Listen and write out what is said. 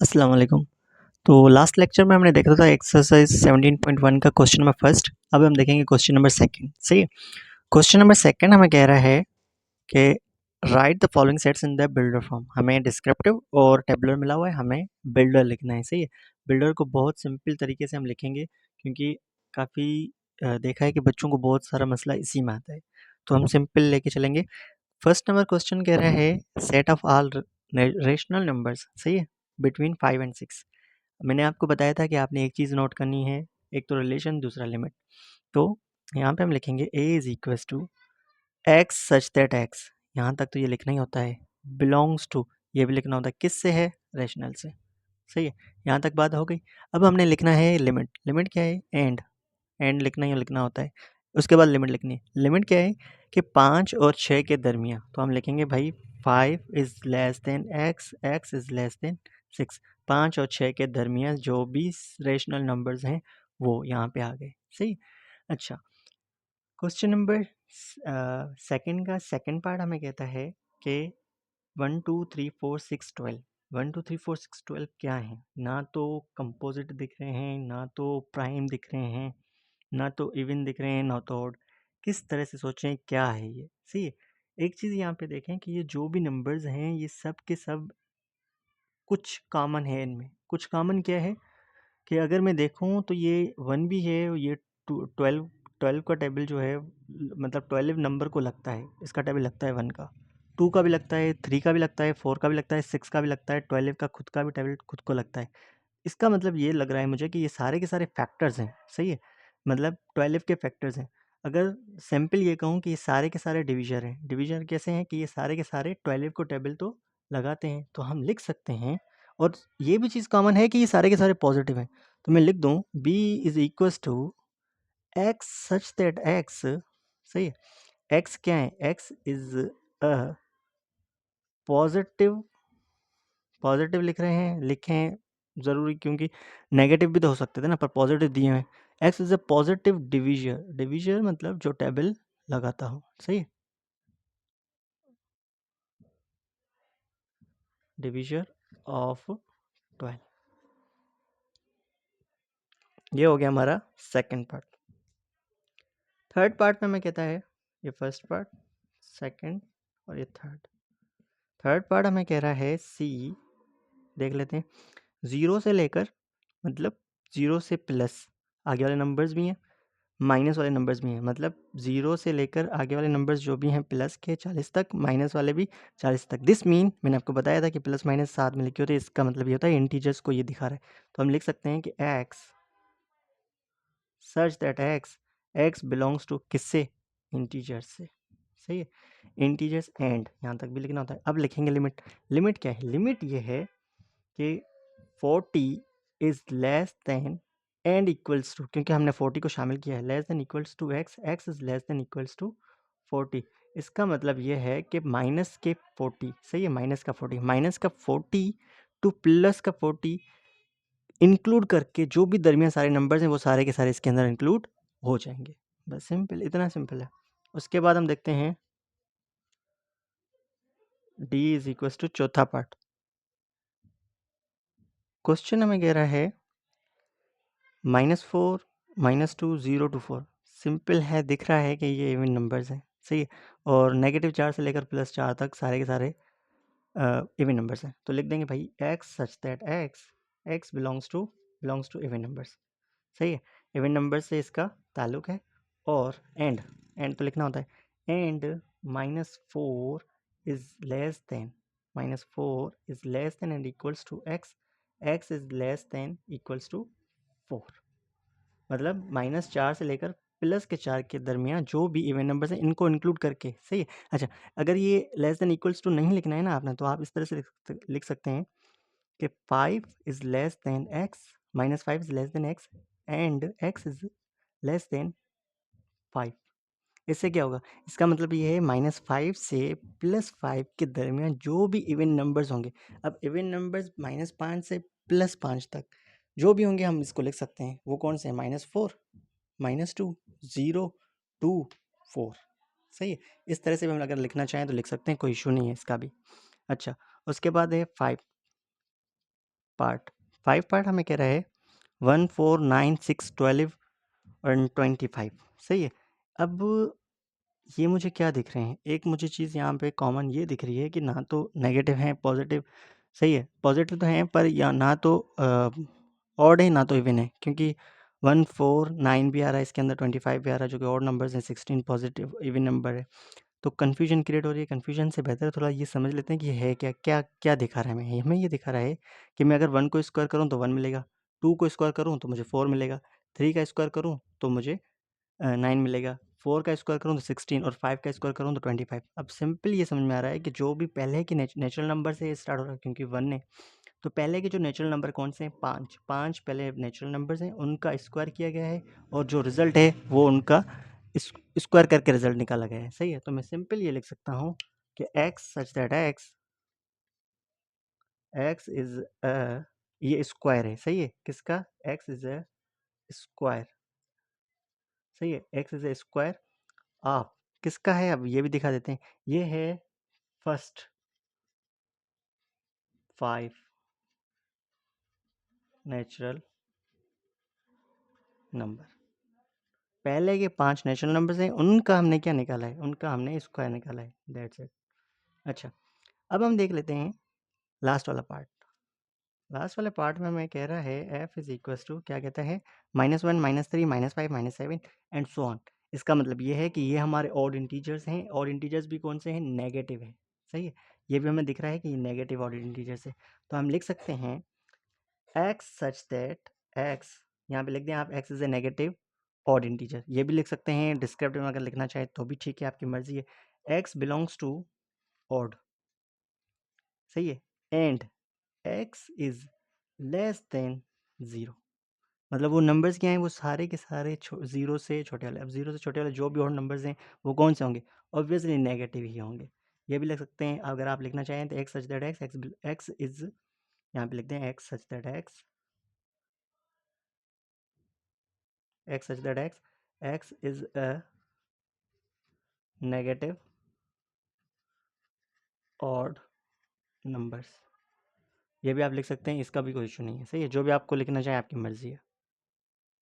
अस्सलाम वालेकुम। तो लास्ट लेक्चर में हमने देखा था एक्सरसाइज 17.1 का क्वेश्चन नंबर फर्स्ट। अब हम देखेंगे क्वेश्चन नंबर सेकंड। सही है। क्वेश्चन नंबर सेकंड हमें कह रहा है कि right the following sets in the builder form. हमें डिस्क्रिप्टिव और टेबुलर मिला हुआ है, हमें बिल्डर लिखना है। सही है। बिल्डर को बहुत सिंपल तरीके से हम लिखेंगे क्योंकि काफ़ी देखा है कि बच्चों को बहुत सारा मसला इसी में आता है, तो हम सिंपल लेके चलेंगे। फर्स्ट नंबर क्वेश्चन कह रहा है set of all rational numbers. सही है, बिटवीन 5 एंड 6। मैंने आपको बताया था कि आपने एक चीज़ नोट करनी है, एक तो रिलेशन, दूसरा लिमिट। तो यहाँ पे हम लिखेंगे a is equals to x such that x. यहाँ तक तो ये लिखना ही होता है। बिलोंग्स टू, ये भी लिखना होता है। किससे है? रेशनल से। सही है, यहाँ तक बात हो गई। अब हमने लिखना है लिमिट। लिमिट क्या है? एंड लिखना होता है। उसके बाद लिमिट लिखनी है। लिमिट क्या है कि 5 और 6 के दरमियान। तो हम लिखेंगे भाई 5 is less than x, x is less than 6। 5 और 6 के दरमियान जो भी रेशनल नंबर्स हैं वो यहाँ पे आ गए। सही। अच्छा, क्वेश्चन नंबर सेकंड का सेकंड पार्ट हमें कहता है कि 1 2 3 4 6 12। 1 2 3 4 6 12 क्या है? ना तो कंपोजिट दिख रहे हैं, ना तो प्राइम दिख रहे हैं, ना तो इवन दिख रहे हैं, ना तो ऑड। किस तरह से सोचें क्या है ये? सही है। एक चीज़ यहाँ पे देखें कि ये जो भी नंबर्स हैं ये सब के सब कुछ कॉमन है इनमें। कुछ कॉमन क्या है कि अगर मैं देखूँ तो ये 1 भी है, ये 12 12 का टेबल जो है, मतलब 12 नंबर को लगता है, इसका टेबल लगता है 1 का, 2 का भी लगता है, 3 का भी लगता है, 4 का भी लगता है, 6 का भी लगता है, 12 का खुद का भी टेबल खुद को लगता है। इसका मतलब ये लग रहा है मुझे कि ये सारे के सारे फैक्टर्स हैं। सही है, मतलब 12 के फैक्टर्स हैं। अगर सिंपल ये कहूँ कि ये सारे के सारे डिवीजर हैं। डिवीजर कैसे हैं कि ये सारे के सारे 12 को टेबल तो लगाते हैं, तो हम लिख सकते हैं। और ये भी चीज़ कॉमन है कि ये सारे के सारे पॉजिटिव हैं, तो मैं लिख दूँ b is equals to x such that x. सही है, एक्स क्या है? X is a positive. Positive लिख रहे हैं, लिखें ज़रूरी, क्योंकि नेगेटिव भी तो हो सकते थे ना, पर पॉजिटिव दिए हुए हैं। X is a positive divisor. Divisor मतलब जो टेबल लगाता हो। सही है, डिवीजर ऑफ 12। ये हो गया हमारा सेकंड पार्ट। थर्ड पार्ट में हमें कहता है, ये फर्स्ट पार्ट, सेकंड और ये थर्ड। थर्ड पार्ट हमें कह रहा है सी, देख लेते हैं। 0 से लेकर, मतलब 0 से प्लस आगे वाले नंबर्स भी हैं, माइनस वाले नंबर्स भी हैं। मतलब 0 से लेकर आगे वाले नंबर्स जो भी हैं प्लस के 40 तक, माइनस वाले भी 40 तक। दिस मीन, मैंने आपको बताया था कि प्लस माइनस साथ में लिखे होते हैं, इसका मतलब ये होता है इंटीजर्स को ये दिखा रहा है। तो हम लिख सकते हैं कि x such that x belongs to किससे? इंटीजर्स से। सही है, इंटीजर्स एंड, यहाँ तक भी लिखना होता है। अब लिखेंगे लिमिट। लिमिट क्या है? लिमिट ये है कि 40 is less than and equals to, क्योंकि हमने 40 को शामिल किया है, less than equals to x, x is less than equals to 40। इसका मतलब ये है कि माइनस के 40। सही है, माइनस का 40, माइनस का 40 टू प्लस का 40 इंक्लूड करके जो भी दरमियान सारे नंबर्स हैं वो सारे के सारे इसके अंदर इंक्लूड हो जाएंगे। बस सिंपल, इतना सिंपल है। उसके बाद हम देखते हैं डी इज इक्वल्स टू चौथा पार्ट। क्वेश्चन हमें कह रहा है -4, -2, 0 to 4। सिंपल है, दिख रहा है कि ये इवन नंबर्स हैं। सही है, और -4 से लेकर +4 तक सारे के सारे इवन नंबर्स हैं। तो लिख देंगे भाई x such that x belongs to even numbers. सही है, इवन नंबर से इसका ताल्लुक है। और एंड तो लिखना होता है। And -4 is less than, -4 is less than and equals to x, x is less than equals to 4। मतलब -4 से लेकर +4 के दरमियान जो भी इवन नंबर्स हैं इनको इंक्लूड करके। सही है। अच्छा, अगर ये लेस देन इक्वल्स टू नहीं लिखना है ना आपने, तो आप इस तरह से लिख सकते हैं कि 5 is less then x, -5 is less then x and x is less then 5। इससे क्या होगा? इसका मतलब ये है -5 से +5 के दरमियान जो भी इवन नंबर्स होंगे। अब इवन नंबर्स -5 से +5 तक जो भी होंगे हम इसको लिख सकते हैं। वो कौन से हैं? -4, -2, 0, 2, 4। सही है, इस तरह से भी हम अगर लिखना चाहें तो लिख सकते हैं, कोई इशू नहीं है इसका भी। अच्छा, उसके बाद है 5। पार्ट, 5 पार्ट हमें कह रहा है 1, 4, 9, 6, 12 और 25। सही है। अब ये मुझे क्या दिख रहे हैं, एक मुझे चीज़ यहाँ पे कॉमन ये दिख रही है कि ना तो नेगेटिव है पॉजिटिव। सही है, पॉजिटिव तो हैं पर या ना तो ऑड है ना तो इवन है, क्योंकि 1, 4, 9 भी आ रहा है इसके अंदर, 25 भी आ रहा है जो कि ऑड नंबर्स हैं, 16 पॉजिटिव इवन नंबर है। तो कन्फ्यूजन क्रिएट हो रही है। कन्फ्यूजन से बेहतर थोड़ा ये समझ लेते हैं कि ये है क्या, क्या क्या दिखा रहा है हमें। हमें ये दिखा रहा है कि मैं अगर 1 को स्क्वायर करूँ तो 1 मिलेगा, 2 को स्क्वायर करूँ तो मुझे 4 मिलेगा, 3 का स्क्वायर करूँ तो मुझे 9 मिलेगा, 4 का स्क्वायर करूँ तो 16 और 5 का स्क्वायर करूँ तो 25। अब सिंपल ये समझ में आ रहा है कि जो भी पहले के नेचुरल नंबर से स्टार्ट हो रहा है, क्योंकि 1 है तो पहले के जो नेचुरल नंबर कौन से हैं, 5 पहले नेचुरल नंबर्स हैं, उनका स्क्वायर किया गया है और जो रिजल्ट है वो उनका स्क्वायर करके रिजल्ट निकाला गया है। सही है, तो मैं सिंपल ये लिख सकता हूँ कि x such that x is ये स्क्वायर है। सही है, किसका, x इज अ स्क्वायर। सही है, x is a square of किसका है, अब ये भी दिखा देते हैं, ये है फर्स्ट 5 नेचुरल नंबर। पहले के 5 नेचुरल नंबर्स हैं, उनका हमने क्या निकाला है, उनका हमने स्क्वायर निकाला है, दैट्स इट। अच्छा, अब हम देख लेते हैं लास्ट वाला पार्ट। लास्ट वाले पार्ट में हमें कह रहा है f इज इक्वल टू, क्या कहता है, -1, -3, -5, -7 एंड सो ऑन। इसका मतलब ये है कि ये हमारे ऑड इंटीजर्स हैं। ऑड इंटीजर्स भी कौन से हैं, नेगेटिव है। सही है, ये भी हमें दिख रहा है कि ये नेगेटिव ऑड इंटीजर्स है। तो हम लिख सकते हैं x सच दैट x, यहाँ पे लिख दें आप, x is a negative odd integer. ये भी लिख सकते हैं डिस्क्रिप्टिव में, अगर लिखना चाहे तो भी ठीक है, आपकी मर्जी है। x belongs to odd. सही है, and x is less than 0। मतलब वो नंबर्स क्या हैं, वो सारे के सारे जीरो से छोटे वाले। अब जीरो से छोटे वाले जो भी और नंबर्स हैं वो कौन से होंगे, ऑब्वियसली नेगेटिव ही होंगे। ये भी लिख सकते हैं अगर आप लिखना चाहें तो x such that x is, यहाँ पे लिख दें x such that x such that x is a negative odd numbers. ये भी आप लिख सकते हैं, इसका भी कोई इशू नहीं है। सही है, जो भी आपको लिखना चाहे आपकी मर्जी है।